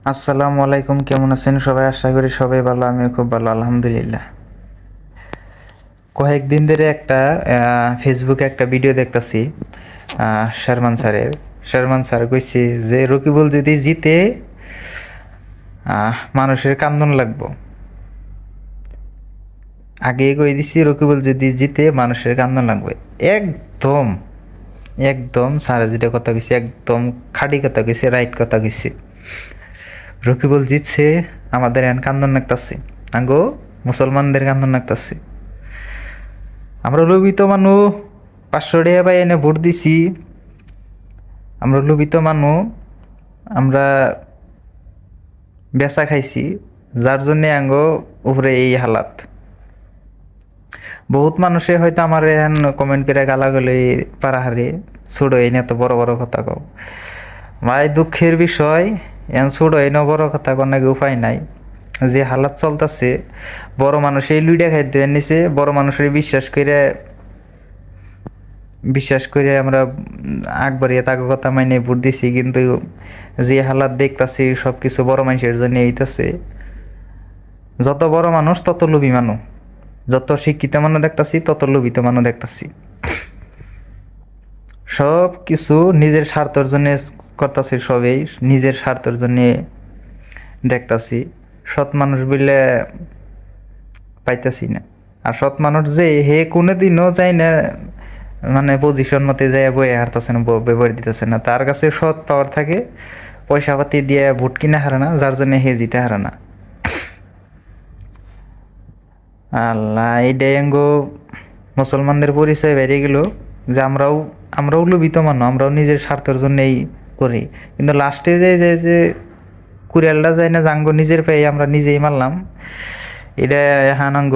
আসসালামু আলাইকুম, কেমন আছেন সবাই? আশা করি সবাই ভালো, আমিও খুব ভালো আলহামদুলিল্লাহ। কয়েকদিন ধরে একটা ফেসবুকে একটা ভিডিও দেখতাছি শারমান স্যার কইছে যে রকিবুল যদি জিতে মানুষের কান্দন লাগবো। আগেই কই দিছি রকিবুল যদি জিতে মানুষের কান্দন লাগবে। একদম একদম স্যার যেটা কথা কইছে একদম খাঁটি কথা কইছে, রাইট কথা কইছে। রকিবুল জিতছে, আমাদের এন কান্দন লাগতাছে, আঙ্গো মুসলমানদের কান্দন লাগতাছে। আমরা লোভিত মানুষ, 500 টাকা পাই এনে ভোট দিছি। আমরা লোভিত মানুষ, আমরা বেচা খাইছি, যার জন্য আঙ্গ উপরে এই হালাত। বহুত মানুষে হয়তো আমার এখন কমেন্ট করে গালাগালি পারাহারে ছোড়ো এই না, তো বড় বড় কথা কও। ভাই দুঃখের বিষয়, এখন ছোড়ো এই না বড় কথা কর নাকি উপায় নাই। যে হালাত চলতেছে, বড় মানুষ এই লুইডা খাইতে নিছে, বড় মানুষের বিশ্বাস করে আমরা আকবরিয়া তাকে কথা মাইনে ভোট দিছি, কিন্তু যে হালাত দেখতাছি সব কিছু বড় মানুষের জন্য হইতাছে। যত বড় মানুষ তত লোভী মানুষ, যত শিক্ষিত মানুষ দেখতাছি তত লোভিত মানুষ দেখতাছি। সব কিছু নিজের স্বার্থের জন্য করতাছি, সবেই নিজের স্বার্থের জন্য দেখতাছি। সৎ মানুষ বলে পাইতাছি না। আর সৎ মানুষ যে হে কোনোদিনও যায় না, মানে পজিশন মতে যায় বয়ে হারতেছে না, ব্যবহার দিতেছে না। তার কাছে সৎ পাওয়ার থাকে, পয়সা পাতি দিয়ে ভোট কিনে হারে না, যার জন্য হে জিতে হারে না। আল্লাহ, এই ডেঙ্গু মুসলমানদের পরিচয় বেরিয়ে গেল যে আমরাও লোভিত মানুষ, আমরাও নিজের স্বার্থের জন্যই করি। কিন্তু লাস্টে যে কুড়ালটা যায় না, জাঙ্গ নিজের পায়ে আমরা নিজেই মারলাম। এটা এখন আঙ্গ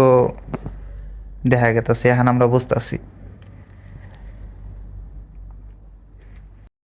দেখা গেতেছে, এখন আমরা বুঝতেছি।